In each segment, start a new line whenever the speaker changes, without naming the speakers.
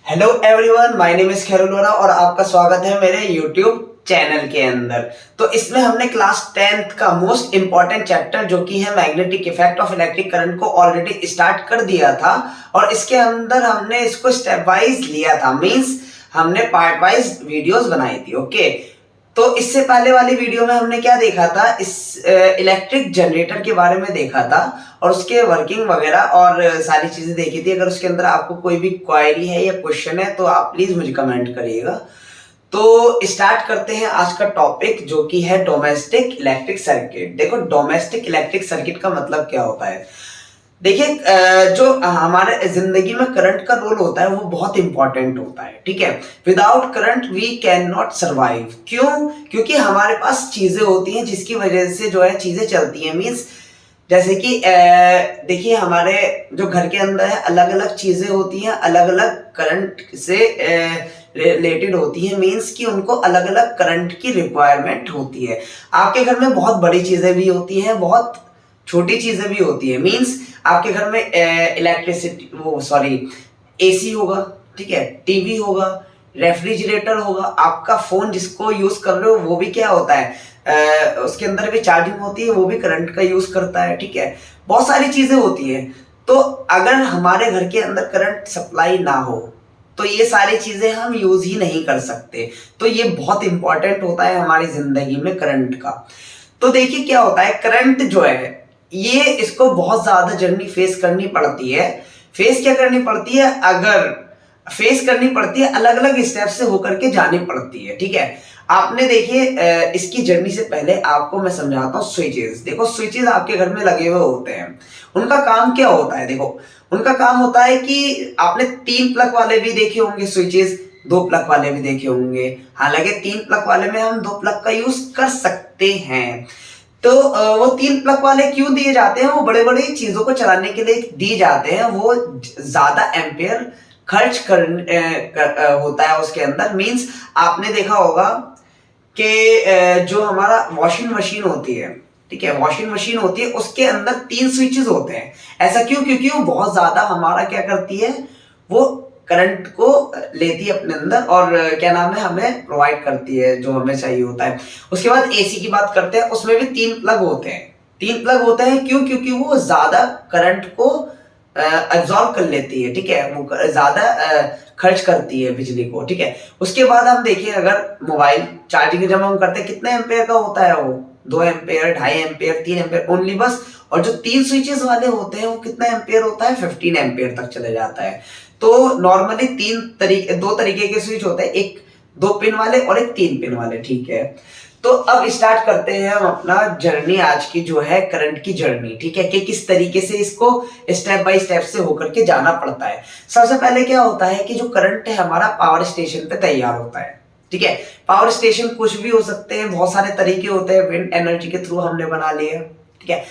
Hello everyone, my name is Khairul Vora और आपका स्वागत है मेरे यूट्यूब चैनल के अंदर। तो इसमें हमने क्लास 10th का मोस्ट इंपॉर्टेंट चैप्टर जो कि है magnetic effect of electric current को ऑलरेडी स्टार्ट कर दिया था और इसके अंदर हमने इसको स्टेप वाइज लिया था। मींस हमने पार्ट वाइज वीडियोस बनाई थी। ओके, तो इससे पहले वाली वीडियो में हमने क्या देखा था, इस इलेक्ट्रिक जनरेटर के बारे में देखा था और उसके वर्किंग वगैरह और सारी चीजें देखी थी। अगर उसके अंदर आपको कोई भी क्वेरी है या क्वेश्चन है तो आप प्लीज मुझे कमेंट करिएगा। तो स्टार्ट करते हैं आज का टॉपिक जो कि है डोमेस्टिक इलेक्ट्रिक सर्किट। देखो, डोमेस्टिक इलेक्ट्रिक सर्किट का मतलब क्या होता है। देखिए, जो हमारे जिंदगी में करंट का रोल होता है वो बहुत इंपॉर्टेंट होता है। ठीक है, without current we can not survive. क्यों? क्योंकि हमारे पास चीजें होती हैं जिसकी वजह से जो है चीजें चलती हैं। मीन्स जैसे कि देखिए, हमारे जो घर के अंदर है अलग अलग चीजें होती हैं, अलग अलग करंट से रिलेटेड होती है। मीन्स कि उनको अलग अलग करंट की रिक्वायरमेंट होती है। आपके घर में बहुत बड़ी चीजें भी होती हैं, बहुत छोटी चीजें भी होती है। मीन्स आपके घर में इलेक्ट्रिसिटी एसी होगा, ठीक है, टीवी होगा, रेफ्रिजरेटर होगा, आपका फोन जिसको यूज कर रहे हो वो भी क्या होता है, उसके अंदर भी चार्जिंग होती है, वो भी करंट का यूज करता है। ठीक है, बहुत सारी चीजें होती है। तो अगर हमारे घर के अंदर करंट सप्लाई ना हो तो ये सारी चीजें हम यूज ही नहीं कर सकते। तो ये बहुत इंपॉर्टेंट होता है हमारी जिंदगी में करंट का। तो देखिए क्या होता है, करंट जो है ये इसको बहुत ज्यादा जर्नी फेस करनी पड़ती है। फेस क्या करनी पड़ती है, अगर फेस करनी पड़ती है, अलग अलग स्टेप से होकर के जानी पड़ती है। ठीक है, आपने देखिए इसकी जर्नी से पहले आपको मैं समझाता हूँ स्विचेस। देखो, स्विचेस आपके घर में लगे हुए होते हैं, उनका काम क्या होता है। देखो, उनका काम होता है कि आपने 3 प्लग वाले भी देखे होंगे स्विचेस, 2 प्लग वाले भी देखे होंगे। हालांकि 3 प्लग वाले में हम 2 प्लग का यूज कर सकते हैं। तो वो 3 प्लग वाले क्यों दिए जाते हैं, वो बड़े बड़े चीजों को चलाने के लिए दिए जाते हैं। वो ज्यादा एम्पियर खर्च होता है उसके अंदर। मींस आपने देखा होगा कि जो हमारा वॉशिंग मशीन होती है, ठीक है, वॉशिंग मशीन होती है, उसके अंदर 3 स्विचेस होते हैं। ऐसा क्यों? क्योंकि वो बहुत ज्यादा हमारा क्या करती है, वो करंट को लेती है अपने अंदर और क्या नाम है, हमें प्रोवाइड करती है जो हमें चाहिए होता है। उसके बाद एसी की बात करते हैं, उसमें भी 3 प्लग होते हैं। 3 प्लग होते हैं क्यों? क्योंकि वो ज्यादा करंट को एब्जॉर्ब कर लेती है। ठीक है, वो ज्यादा खर्च करती है बिजली को। ठीक है, उसके बाद हम देखिए, अगर मोबाइल चार्जिंग जब हम करते हैं कितने एम्पेयर का होता है वो, 2 एम्पेयर, 2.5 एम्पेयर, 3 एम्पेयर ओनली, बस। और जो 3 स्विचेस वाले होते हैं वो कितना एम्पेयर होता है, 15 एम्पेयर तक चले जाता है। तो नॉर्मली 2 तरीके के स्विच होते हैं, एक 2 पिन वाले और एक 3 पिन वाले। ठीक है, तो अब स्टार्ट करते हैं हम अपना जर्नी आज की जो है करंट की जर्नी। ठीक है, कि किस तरीके से इसको स्टेप बाय स्टेप से होकर के जाना पड़ता है। सबसे पहले क्या होता है कि जो करंट है हमारा पावर स्टेशन पे तैयार होता है। ठीक है, पावर स्टेशन कुछ भी हो सकते हैं, बहुत सारे तरीके होते हैं। विंड एनर्जी के थ्रू हमने बना लिए। ठीक है,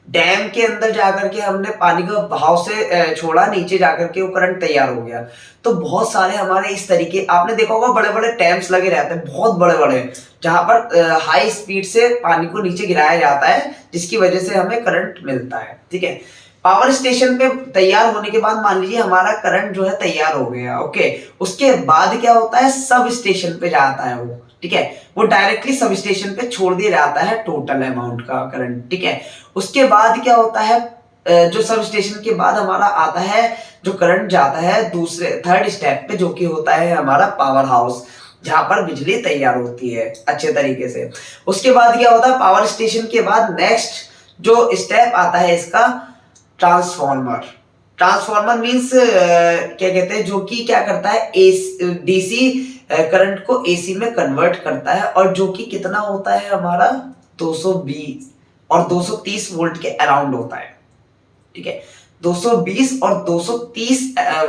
डैम के अंदर जाकर के हमने पानी को बहाव से छोड़ा, नीचे जाकर के वो करंट तैयार हो गया। तो बहुत सारे हमारे इस तरीके आपने देखा होगा, बड़े बड़े टैंक्स लगे रहते हैं, बहुत बड़े बड़े, जहां पर हाई स्पीड से पानी को नीचे गिराया जाता है, जिसकी वजह से हमें करंट मिलता है। ठीक है, पावर स्टेशन पे तैयार होने के बाद मान लीजिए हमारा करंट जो है तैयार हो गया। ओके, उसके बाद क्या होता है, सब स्टेशन पे जाता है वो। ठीक है, वो डायरेक्टली सब स्टेशन पे छोड़ दिया जाता है टोटल अमाउंट का करंट। ठीक है, उसके बाद क्या होता है, जो सब स्टेशन के बाद हमारा आता है, जो करंट जाता है दूसरे थर्ड स्टेप पे, जो कि होता है हमारा पावर हाउस, जहां पर बिजली तैयार होती है अच्छे तरीके से। उसके बाद क्या होता है, पावर स्टेशन के बाद नेक्स्ट जो स्टेप आता है इसका, ट्रांसफॉर्मर। ट्रांसफॉर्मर मींस क्या कहते हैं, जो कि क्या करता है, डीसी करंट को एसी में कन्वर्ट करता है, और जो कि कितना होता है हमारा, 220 और 230 वोल्ट के अराउंड होता है। ठीक है, 220 और 230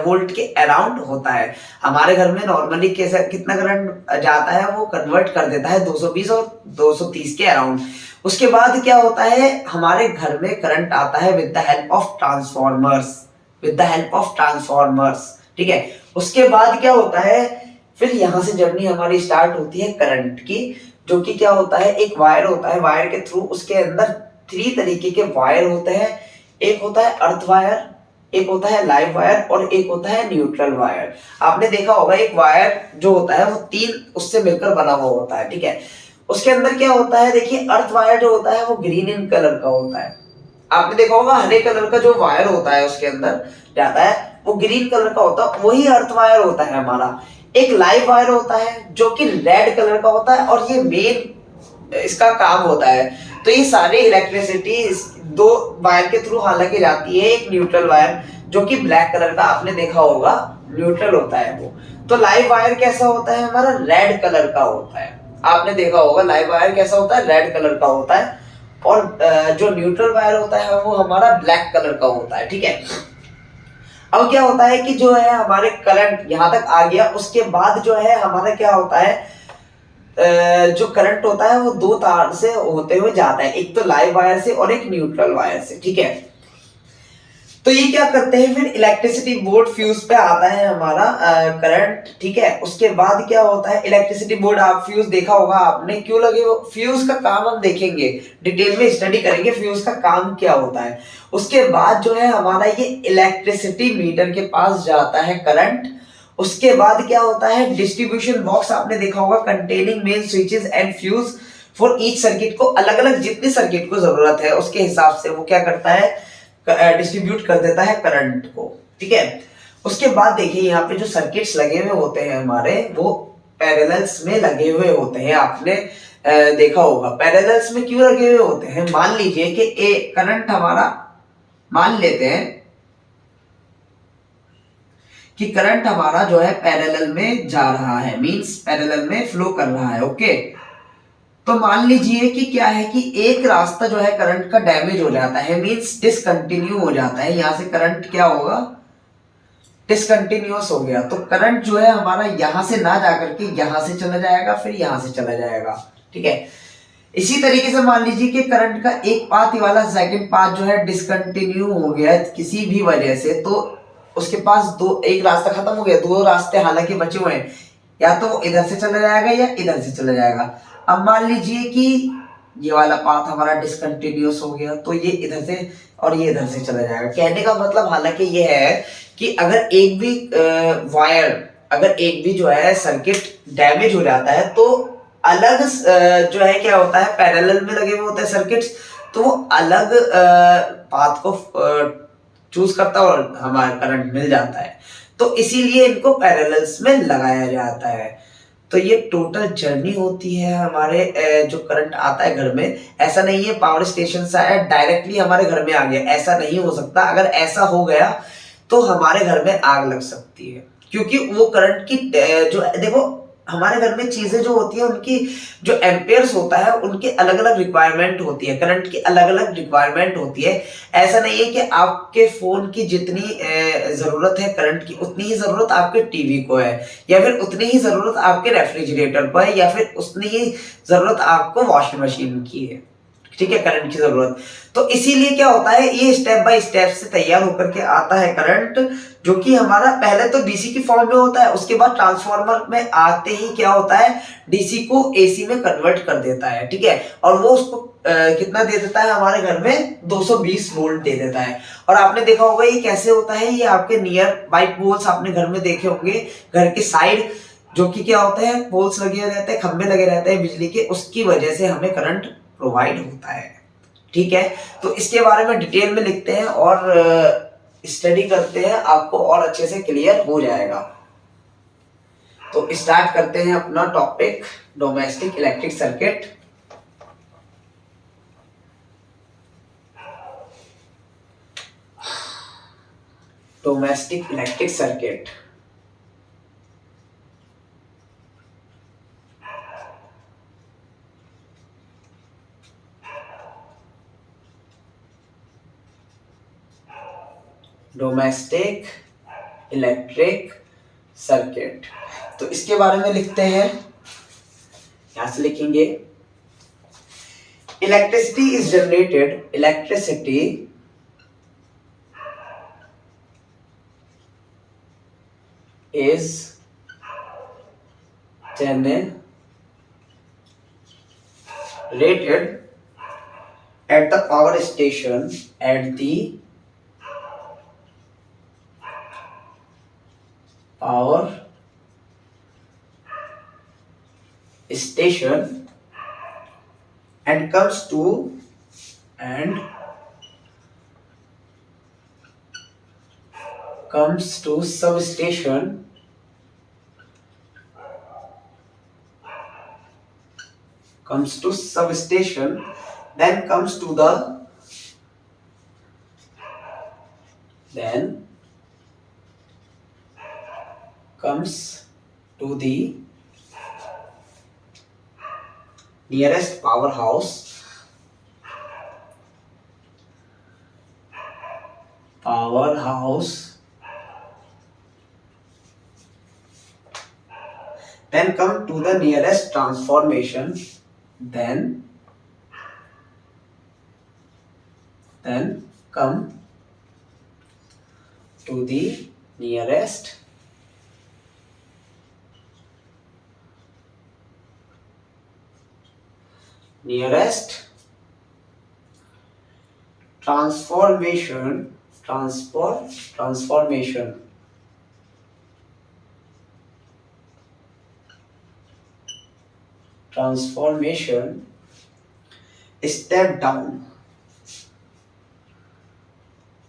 वोल्ट के अराउंड होता है। हमारे घर में नॉर्मली कैसा कितना करंट जाता है, वो कन्वर्ट कर देता है 220 और 230 के अराउंड। उसके बाद क्या होता है, हमारे घर में करंट आता है with the help of transformers, with the help of transformers. ठीक है, उसके बाद क्या होता है, फिर यहां से जर्नी हमारी स्टार्ट होती है करंट की, जो कि क्या होता है, एक वायर होता है, वायर के थ्रू उसके अंदर 3 तरीके के वायर होते हैं। एक होता है अर्थ वायर, एक होता है लाइव वायर और एक होता है न्यूट्रल वायर। आपने देखा होगा एक वायर जो होता है वो तीन उससे मिलकर बना हुआ होता है, ठीक है। उसके अंदर क्या होता है, देखिए अर्थ वायर जो होता है वो ग्रीन इन कलर का होता है। आपने देखा होगा हरे कलर का जो वायर होता है उसके अंदर जाता है वो ग्रीन कलर का होता है, वही अर्थ वायर होता है हमारा। एक लाइव वायर होता है जो कि रेड कलर का होता है और ये मेन इसका काम होता है। तो ये सारे इलेक्ट्रिसिटी दो वायर के थ्रू हालांकि जाती है। एक न्यूट्रल वायर जो कि ब्लैक कलर का आपने देखा होगा न्यूट्रल होता है वो। तो लाइव वायर कैसा होता है हमारा, रेड कलर का होता है। आपने देखा होगा लाइव वायर कैसा होता है, रेड कलर का होता है। और जो न्यूट्रल वायर होता है वो हमारा ब्लैक कलर का होता है, ठीक है। अब क्या होता है कि जो है हमारे करंट यहां तक आ गया, उसके बाद जो है हमारा क्या होता है, जो करंट होता है वो दो तार से होते हुए जाता है, एक तो लाइव वायर से और एक न्यूट्रल वायर से, ठीक है। तो ये क्या करते हैं फिर, इलेक्ट्रिसिटी बोर्ड फ्यूज पे आता है हमारा करंट, ठीक है। उसके बाद क्या होता है, इलेक्ट्रिसिटी बोर्ड आप फ्यूज देखा होगा आपने, क्यों लगे वो फ्यूज का काम हम देखेंगे, डिटेल में स्टडी करेंगे फ्यूज का काम क्या होता है। उसके बाद जो है हमारा ये इलेक्ट्रिसिटी मीटर के पास जाता है करंट। उसके बाद क्या होता है, डिस्ट्रीब्यूशन बॉक्स आपने देखा होगा containing main switches and fuse for each circuit को, अलग अलग जितनी सर्किट को जरूरत है उसके हिसाब से वो क्या करता है, डिस्ट्रीब्यूट कर देता है करंट को, ठीक है। उसके बाद देखिए यहाँ पे जो सर्किट्स लगे हुए होते हैं हमारे वो पैरेलल्स में लगे हुए होते हैं। आपने देखा होगा पैरेलल्स में क्यों लगे हुए होते हैं, मान लीजिए कि ए करंट हमारा, मान लेते हैं कि करंट हमारा जो है पैरेलल में जा रहा है, मींस पैरेलल में फ्लो कर रहा है, ओके। तो मान लीजिए कि क्या है कि एक रास्ता जो है करंट का डैमेज हो जाता है, मींस डिसकंटिन्यू हो जाता है, यहां से करंट क्या होगा, डिसकंटिन्यूअस हो गया। तो करंट जो है हमारा यहां से ना जाकर के यहां से चला जाएगा, फिर यहां से चला जाएगा, ठीक है। इसी तरीके से मान लीजिए कि करंट का एक पाथ वाला सेकंड पाथ जो है डिसकंटिन्यू हो गया किसी भी वजह से, तो उसके पास दो, एक रास्ता खत्म हो गया, दो रास्ते हालांकि बचे हुए हैं, या तो इधर से चला जाएगा या इधर से चला जाएगा। अब मान लीजिए कि ये वाला पाथ हमारा डिसकंटिन्यूअस हो गया, तो ये इधर से और ये इधर से चला जाएगा। कहने का मतलब हालांकि ये है कि अगर एक भी वायर, अगर एक भी जो है सर्किट डैमेज हो जाता है तो अलग जो है क्या होता है, पैरेलल में लगे हुए होते हैं सर्किट्स, तो वो अलग पाथ को चूज करता है और हमारा करंट मिल जाता है। तो इसीलिए इनको पैरेलल्स में लगाया जाता है। तो ये टोटल जर्नी होती है हमारे जो करंट आता है घर में। ऐसा नहीं है पावर स्टेशन से आया डायरेक्टली हमारे घर में आ गया, ऐसा नहीं हो सकता। अगर ऐसा हो गया तो हमारे घर में आग लग सकती है, क्योंकि वो करंट की जो देखो हमारे घर में चीजें जो होती है उनकी जो एम्पेयर्स होता है उनकी अलग अलग रिक्वायरमेंट होती है, करंट की अलग अलग रिक्वायरमेंट होती है। ऐसा नहीं है कि आपके फोन की जितनी जरूरत है करंट की उतनी ही जरूरत आपके टीवी को है, या फिर उतनी ही जरूरत आपके रेफ्रिजरेटर को है, या फिर उतनी ही जरूरत आपको वॉशिंग मशीन की है, ठीक है, करंट की जरूरत। तो इसीलिए क्या होता है, ये स्टेप बाय स्टेप से तैयार होकर के आता है करंट, जो कि हमारा पहले तो डीसी की फॉर्म में होता है, उसके बाद ट्रांसफार्मर में आते ही क्या होता है, डीसी को एसी में कन्वर्ट कर देता है, ठीक है। और वो उसको कितना दे देता है, हमारे घर में 220 वोल्ट दे देता है। और आपने देखा होगा ये कैसे होता है, ये आपके नियर बाई पोल्स आपने घर में देखे होंगे, घर के साइड जो कि क्या होते हैं, पोल्स लगे रहते हैं, खंभे लगे रहते हैं बिजली के, उसकी वजह से हमें करंट प्रोवाइड होता है, ठीक है। तो इसके बारे में डिटेल में लिखते हैं और स्टडी करते हैं, आपको और अच्छे से क्लियर हो जाएगा। तो स्टार्ट करते हैं अपना topic, domestic electric circuit. Domestic electric circuit, domestic electric circuit. तो इसके बारे में लिखते हैं, यहां से लिखेंगे electricity is generated, electricity is generated at the power station, at the power station and comes to substation, then comes to the nearest powerhouse, then come to the nearest transformation, then come to the nearest transformation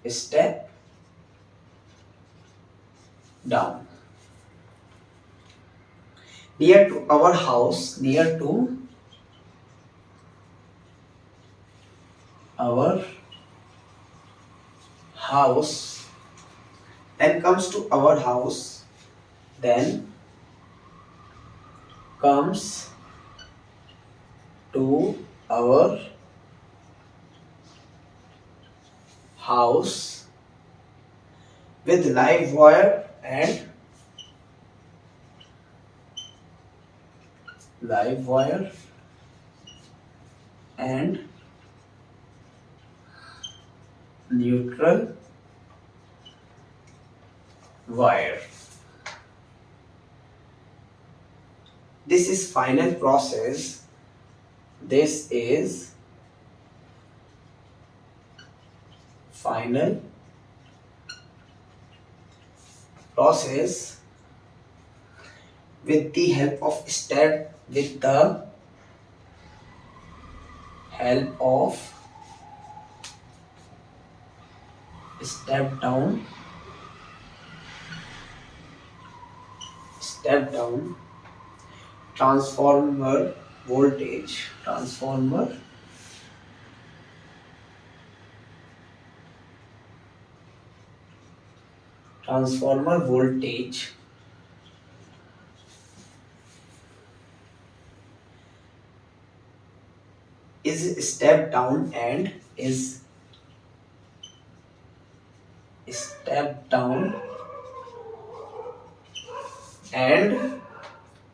step down near to our house, then comes to our house, then comes to our house with live wire and neutral wire. This is final process. With the help of step down transformer voltage is step down and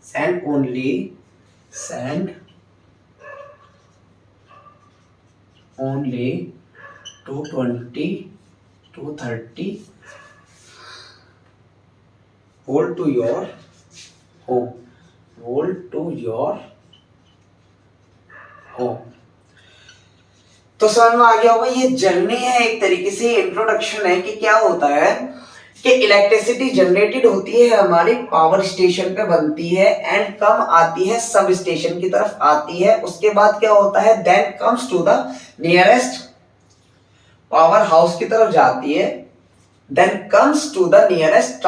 send only 220 230 volt to your home. तो समझ में आ गया होगा, ये journey है, एक तरीके से इंट्रोडक्शन है कि क्या होता है कि इलेक्ट्रिसिटी जनरेटेड होती है हमारी पावर स्टेशन पे बनती है एंड कम आती है सब स्टेशन की तरफ आती है। उसके बाद क्या होता है, then comes to the nearest power house की तरफ जाती है, then comes to the nearest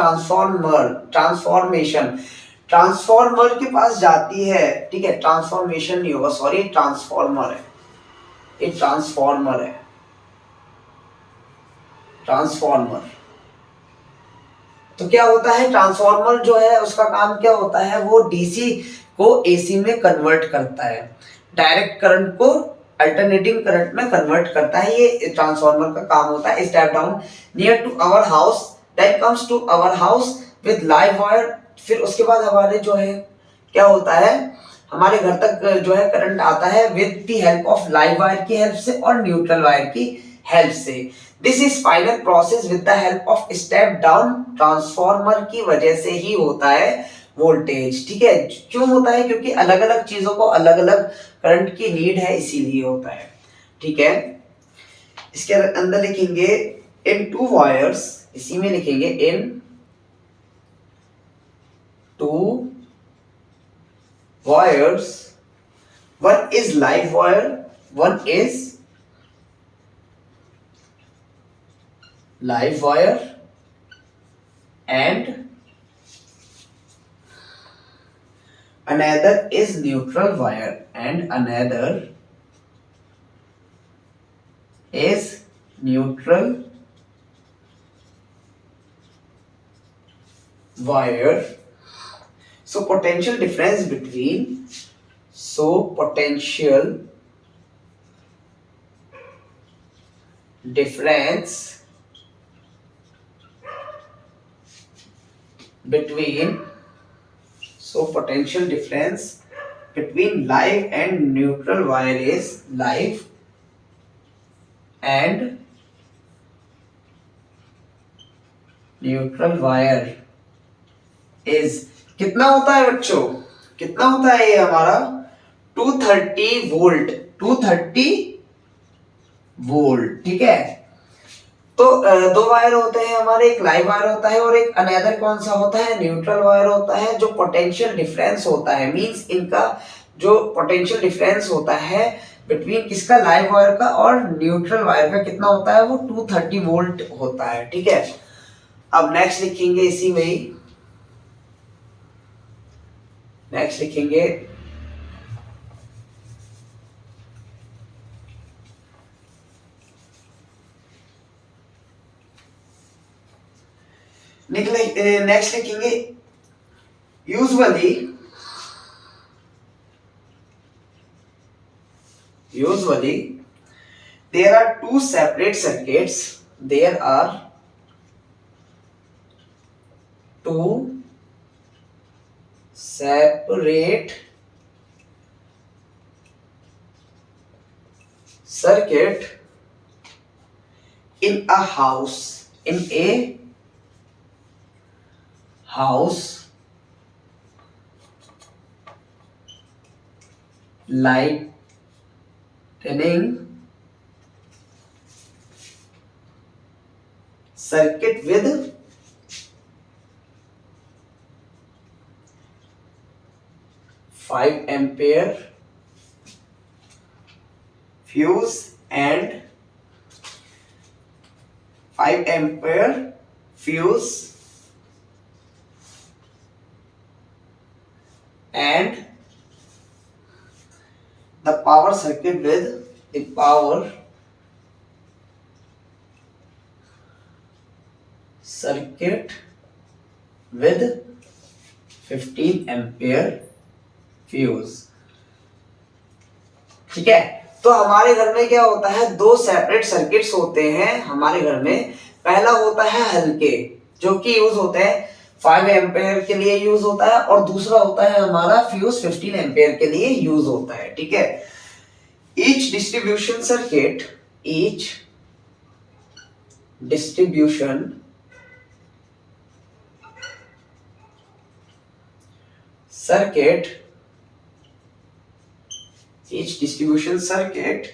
transformer के पास जाती है। ठीक है, ट्रांसफॉर्मेशन नहीं होगा, सॉरी, ट्रांसफॉर्मर है, एक ट्रांसफॉर्मर है, ट्रांसफॉर्मर। तो क्या होता है, ट्रांसफॉर्मर जो है उसका काम क्या होता है, वो डीसी को एसी में कन्वर्ट करता है, डायरेक्ट करंट को अल्टरनेटिंग करंट में कन्वर्ट करता है, ये ट्रांसफॉर्मर का काम होता है। Step down near to our house, then comes to our house with live wire. फिर उसके बाद हमारे जो है क्या होता है, हमारे घर तक जो है करंट आता है with the help of live wire की हेल्प से और न्यूट्रल वायर की हेल्प से। This is final process with the help of step down transformer की वजह से ही होता है वोल्टेज। ठीक है, क्यों होता है, क्योंकि अलग अलग चीजों को अलग अलग करंट की नीड है, इसीलिए होता है। ठीक है, इसके अंदर लिखेंगे इन टू वायर्स, इसी में लिखेंगे इन two wires. One is live wire, one is live wire, and another is neutral wire, and another is neutral wire. So potential difference between potential difference between potential difference between live and neutral wire is live and neutral wire is कितना होता है बच्चों, कितना होता है ये हमारा 230 volt, 230 volt. ठीक है, तो दो वायर होते हैं हमारे, एक लाइव वायर होता है और एक अनदर कौन सा होता है, न्यूट्रल वायर होता है। जो पोटेंशियल डिफरेंस होता है मींस इनका जो पोटेंशियल डिफरेंस होता है बिटवीन किसका, लाइव वायर का और न्यूट्रल वायर का, कितना होता है वो 230 वोल्ट होता है। ठीक है, अब नेक्स्ट लिखेंगे इसी में ही, नेक्स्ट लिखेंगे नेक्स्ट लिखेंगे usually there are two separate circuits, there are two separate circuit in a house, in a house lightning circuit with 5 ampere fuse and 5 ampere fuse and the power circuit with the power circuit with 15 ampere fuse. ठीक है, तो हमारे घर में क्या होता है, दो सेपरेट सर्किट्स होते हैं हमारे घर में। पहला होता है हल्के, जो कि यूज होते हैं 5 एम्पेयर के लिए यूज होता है, और दूसरा होता है हमारा फ्यूज 15 एम्पेयर के लिए यूज होता है। ठीक है, each distribution circuit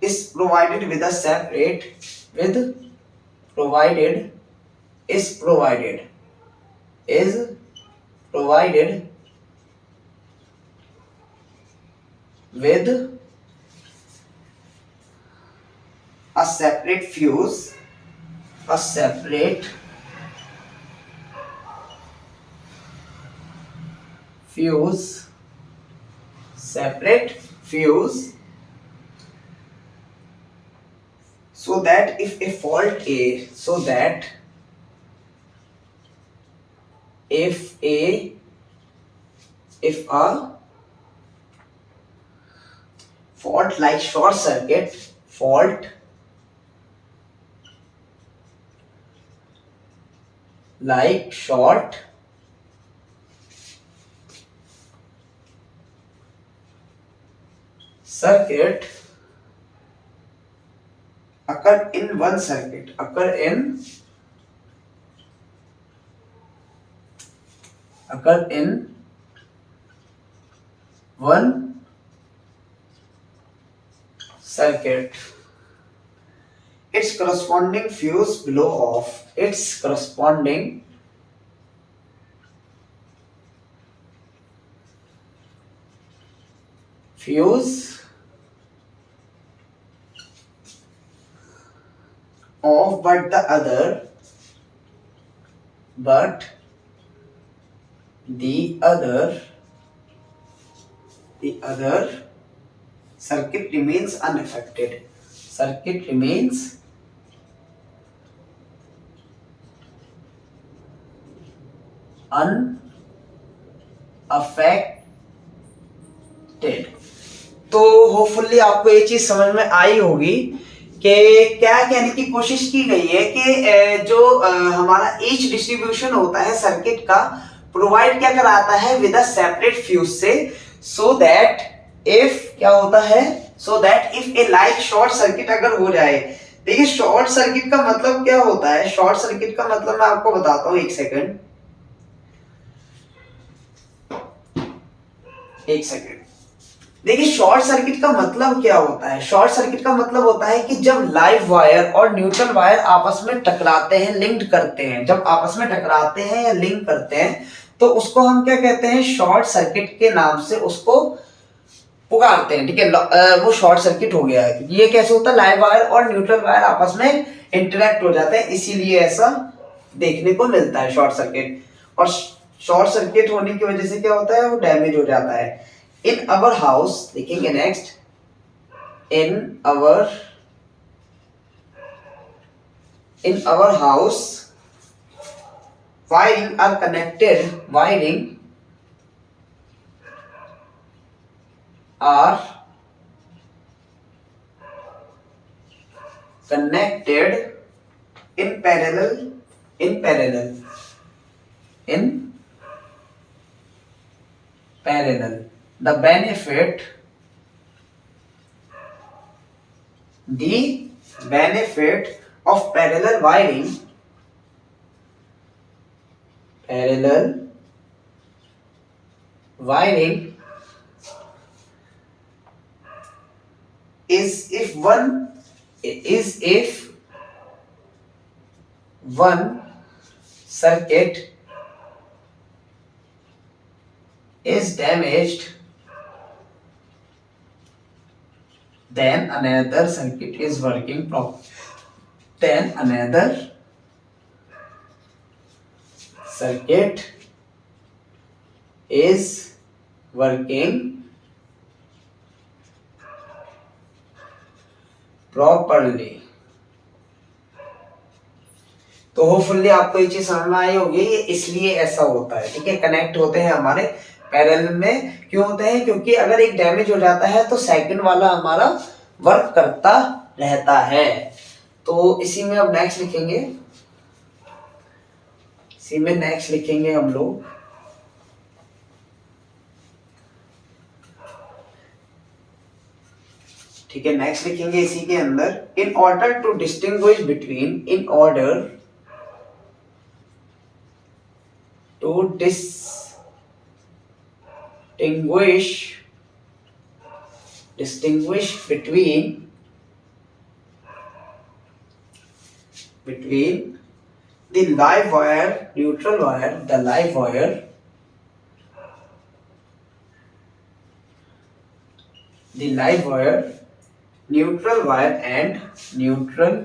is provided with a separate with provided with a separate fuse, separate fuse, so that if a fault if a fault like short circuit fault like short circuit occur in one circuit, occur in one circuit, its corresponding fuse blow off, its corresponding fuse off, but the other circuit remains unaffected. Circuit remains unaffected. तो hopefully आपको ये चीज समझ में आई होगी कि क्या कहने की कोशिश की गई है कि जो हमारा एच डिस्ट्रीब्यूशन होता है सर्किट का, प्रोवाइड क्या कराता है विद अ सेपरेट फ्यूज से, सो दैट इफ क्या होता है, so that if A light short circuit अगर हो जाए। देखिए शॉर्ट सर्किट का मतलब क्या होता है, शॉर्ट सर्किट का मतलब मैं आपको बताता हूं, एक सेकंड। देखिए शॉर्ट सर्किट का मतलब क्या होता है, शॉर्ट सर्किट का मतलब होता है कि जब लाइव वायर और न्यूट्रल वायर आपस में टकराते हैं, लिंक्ड करते हैं, जब आपस में टकराते हैं या लिंक करते हैं तो उसको हम क्या कहते हैं, शॉर्ट सर्किट के नाम से उसको पुकारते हैं। ठीक है, वो शॉर्ट सर्किट हो गया है। ये कैसे होता है, लाइव वायर और न्यूट्रल वायर आपस में इंटरेक्ट हो जाते हैं, इसीलिए ऐसा देखने को मिलता है शॉर्ट सर्किट। और शॉर्ट सर्किट होने की वजह से क्या होता है, वो डैमेज हो जाता है। इन अवर हाउस, देखेंगे next, in our house wiring are connected, are connected in parallel, in parallel. The benefit of parallel wiring is if one circuit is damaged, then another circuit is working properly. Then another circuit is working properly. तो hopefully आपको ये चीज समझ में आई होगी, ये इसलिए ऐसा होता है। ठीक है, कनेक्ट होते हैं हमारे पैरेलल में, क्यों होते हैं, क्योंकि अगर एक डैमेज हो जाता है तो सेकंड वाला हमारा वर्क करता रहता है। तो इसी में अब नेक्स्ट लिखेंगे हम लोग, ठीक है, नेक्स्ट लिखेंगे इसी के अंदर, in order to distinguish between, distinguish between the live wire, neutral wire, the live wire, neutral wire and neutral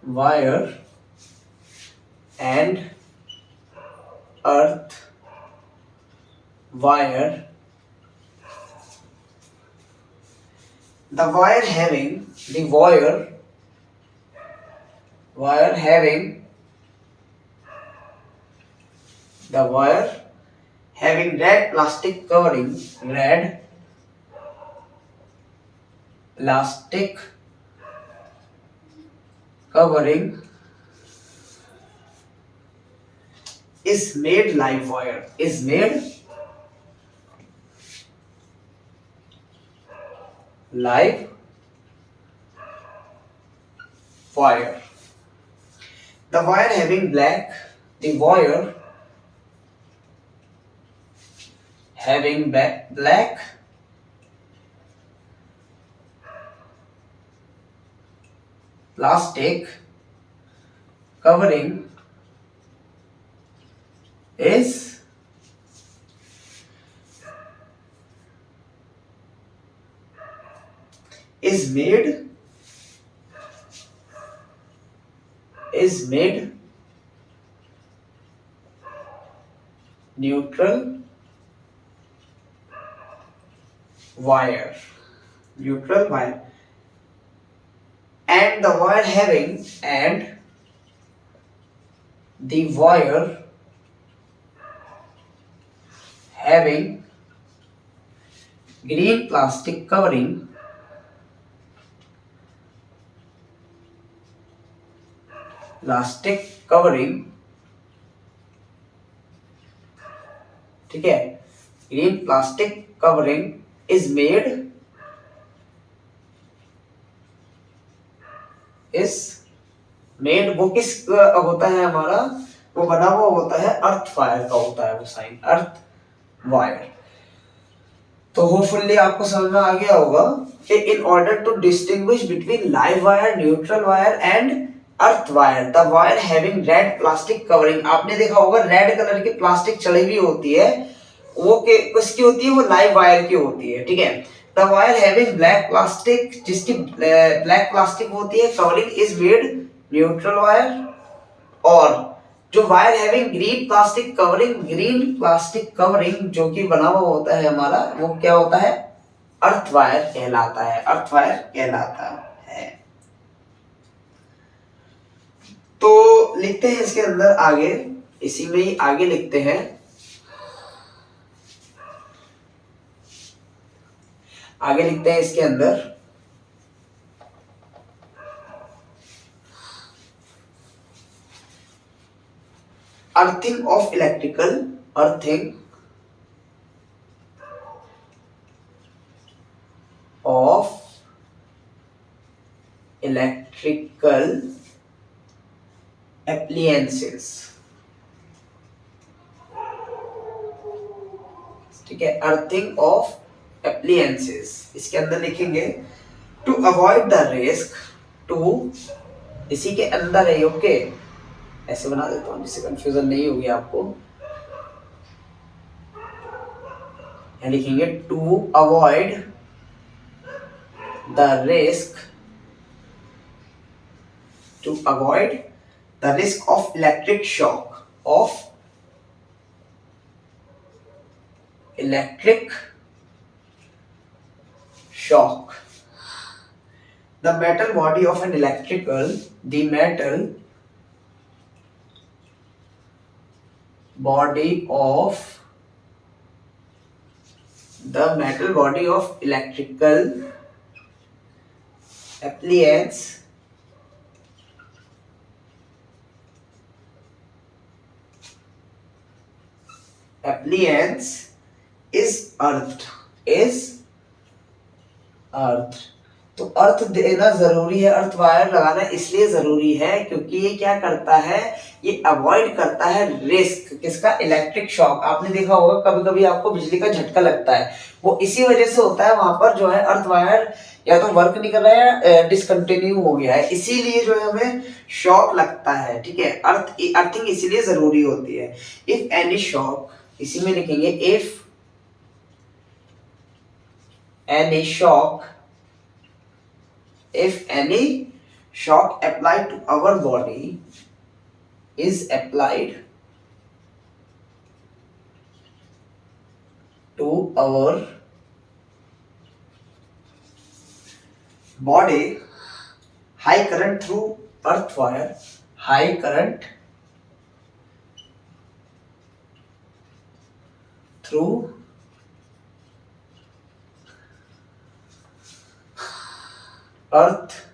wire and earth wire. The wire having red plastic covering is made live wire, live wire. The wire having black plastic covering is is made neutral wire, and the wire having green plastic covering ठीक है, green plastic covering is made वो किस होता है हमारा, वो बना हुआ होता है अर्थ वायर का होता है वो साइन, अर्थ वायर। तो होपफुली आपको समझ में आ गया होगा कि in order to distinguish between live wire, neutral wire and earth wire, the wire having red plastic covering, आपने देखा होगा रेड कलर की प्लास्टिक चढ़ी हुई होती है, वो किसकी होती है, वो लाइव वायर की होती है, ठीक है। The wire having black plastic, जिसकी ब्लैक प्लास्टिक होती है, covering is made neutral wire, और जो wire having green plastic covering जो कि बना हुआ होता है हमारा, वो क्या होता है, अर्थ वायर कहलाता है। तो लिखते हैं इसके अंदर आगे, इसी में ही आगे लिखते हैं, इसके अंदर अर्थिंग ऑफ इलेक्ट्रिकल appliances, ठीक है, अर्थिंग ऑफ appliances, इसके अंदर लिखेंगे to avoid the risk, to इसी के अंदर है, ओके, ऐसे बना देता हूं जिससे कंफ्यूजन नहीं होगी आपको, यहाँ लिखेंगे to avoid the risk of electric shock, the metal body of an electrical appliance is earth। तो अर्थ देना जरूरी है, अर्थ वायर लगाना इसलिए जरूरी है क्योंकि ये क्या करता है, ये अवॉइड करता है रिस्क, किसका, इलेक्ट्रिक शॉक। आपने देखा होगा कभी कभी आपको बिजली का झटका लगता है, वो इसी वजह से होता है, वहां पर जो है अर्थ वायर या तो वर्क नहीं कर रहा है, डिसकंटिन्यू हो गया है, इसीलिए जो है हमें शॉक लगता है, ठीक है। अर्थिंग इसीलिए जरूरी होती है। इफ एनी शॉक, इसी में लिखेंगे if any shock applied to our body is applied to our body, high current through earth wire, high current through earth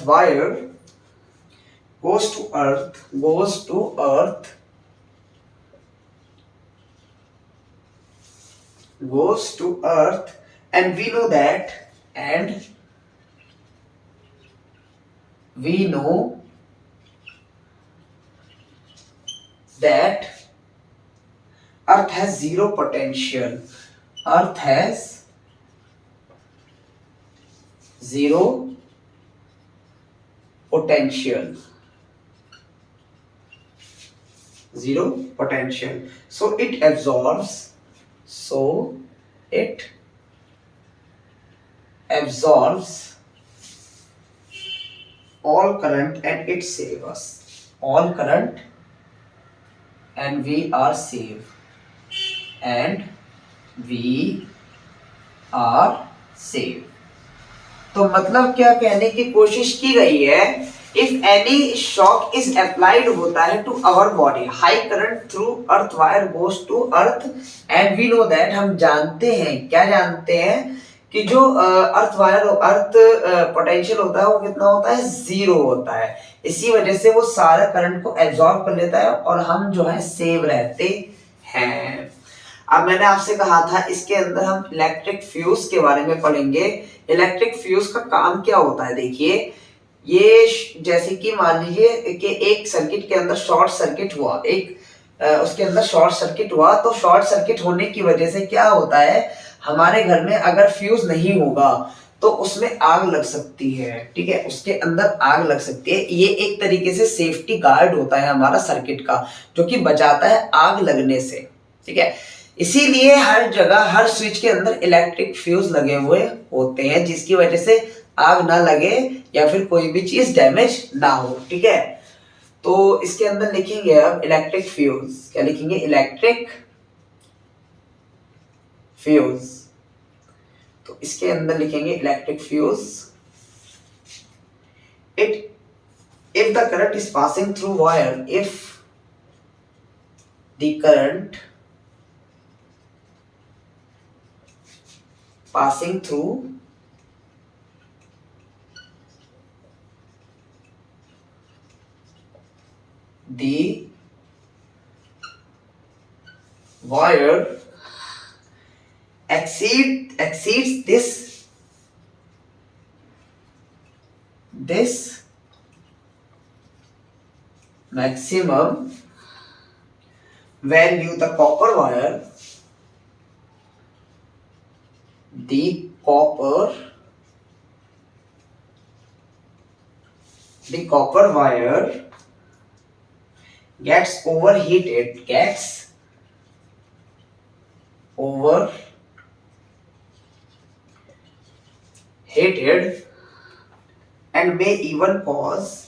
wire goes to earth and we know that earth has zero potential, zero potential, so it absorbs absorbs all current and it saves us. All current and we are safe. And we are safe. तो मतलब क्या कहने की कोशिश की गई है, if any shock is applied होता है to our body, high current through earth wire goes to earth and we know that, हम जानते हैं, क्या जानते हैं कि जो अर्थ वायर अर्थ पोटेंशियल होता है वो कितना होता है, 0 होता है। इसी वजह से वो सारा करंट को एब्जॉर्ब कर लेता है और हम जो है सेव रहते हैं। अब मैंने आपसे कहा था इसके अंदर हम इलेक्ट्रिक फ्यूज के बारे में पढ़ेंगे। इलेक्ट्रिक फ्यूज का काम क्या होता है, देखिए ये जैसे कि मान लीजिए कि एक सर्किट के अंदर शॉर्ट सर्किट हुआ, उसके अंदर शॉर्ट सर्किट हुआ, तो शॉर्ट सर्किट होने की वजह से क्या होता है, हमारे घर में अगर फ्यूज नहीं होगा तो उसमें आग लग सकती है, ठीक है, उसके अंदर आग लग सकती है। ये एक तरीके से सेफ्टी गार्ड होता है हमारा सर्किट का, जो कि बचाता है आग लगने से, ठीक है। इसीलिए हर जगह हर स्विच के अंदर इलेक्ट्रिक फ्यूज लगे हुए होते हैं, जिसकी वजह से आग ना लगे या फिर कोई भी चीज डैमेज ना हो, ठीक है। तो इसके अंदर लिखेंगे अब इलेक्ट्रिक फ्यूज, क्या लिखेंगे, इलेक्ट्रिक फ्यूज। तो इसके अंदर लिखेंगे electric fuse, if the current is passing through wire, if the current passing through the wire exceeds this maximum value, the copper wire, the copper wire gets overheated and may even cause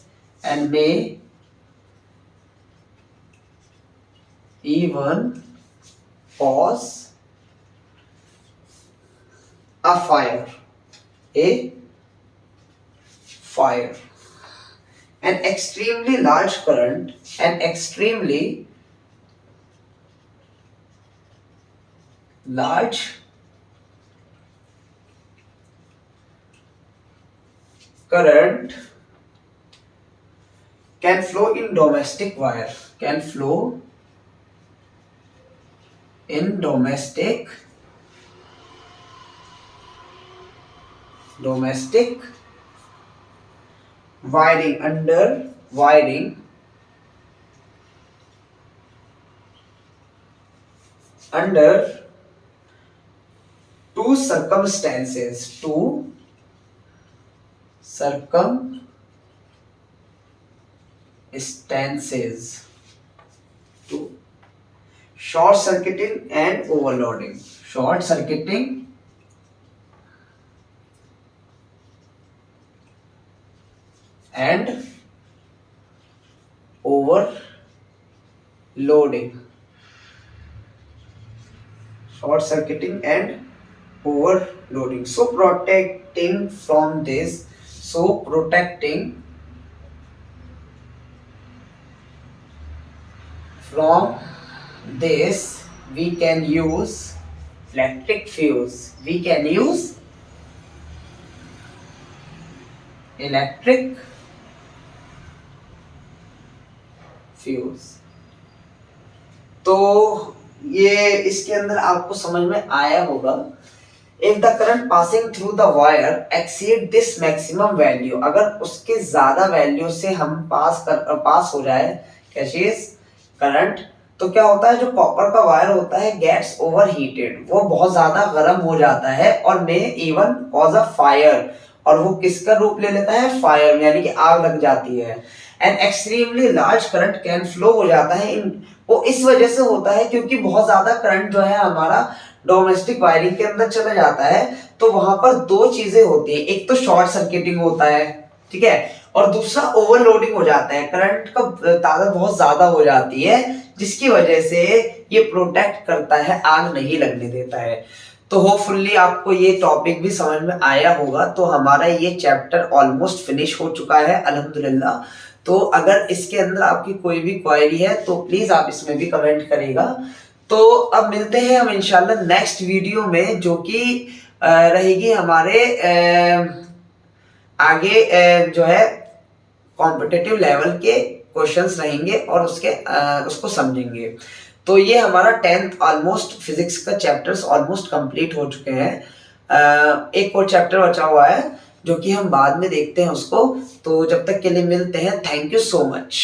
a fire, an extremely large current, an extremely large current can flow in domestic wire, can flow in domestic wiring, under wiring, under two circumstances, to short circuiting and overloading, short circuiting and overloading, short circuiting and overloading. So protecting from this, we can use electric fuse, we can use electric fuse. तो ये इसके अंदर आपको समझ में आया होगा। If the current passing through the wire exceed this maximum value, अगर उसके ज्यादा वैल्यू से हम पास हो जाए क्या चीज, करंट, तो क्या होता है, जो कॉपर का वायर होता है गेट्स ओवरहीटेड, वो बहुत ज्यादा गर्म हो जाता है और may even cause a fire, और वो किसका रूप ले लेता है, फायर, यानी कि आग लग जाती है। And extremely large current can flow हो जाता है वो इस वजह से होता है क्योंकि बहुत ज्यादा करंट जो है हमारा डोमेस्टिक वायरिंग के अंदर चला जाता है तो वहां पर दो चीजें होती है, एक तो शॉर्ट सर्किटिंग होता है, ठीक है, और दूसरा ओवरलोडिंग हो जाता है, करंट का तादाद बहुत ज्यादा हो जाती है जिसकी वजह से ये प्रोटेक्ट करता है, आग नहीं लगने देता है। तो होपफुली आपको ये टॉपिक भी समझ में आया होगा। तो हमारा ये चैप्टर ऑलमोस्ट फिनिश हो चुका है अल्हम्दुलिल्लाह। तो अगर इसके अंदर आपकी कोई भी क्वेरी है तो प्लीज आप इसमें भी कमेंट करेगा। तो अब मिलते हैं हम इंशाल्लाह नेक्स्ट वीडियो में, जो कि रहेगी हमारे आगे जो है कॉम्पिटिटिव लेवल के क्वेश्चंस रहेंगे और उसको समझेंगे। तो ये हमारा 10th ऑलमोस्ट फिजिक्स का चैप्टर्स ऑलमोस्ट कंप्लीट हो चुके हैं। एक और चैप्टर बचा हुआ है जो कि हम बाद में देखते हैं उसको। तो जब तक के लिए मिलते हैं, थैंक यू सो मच।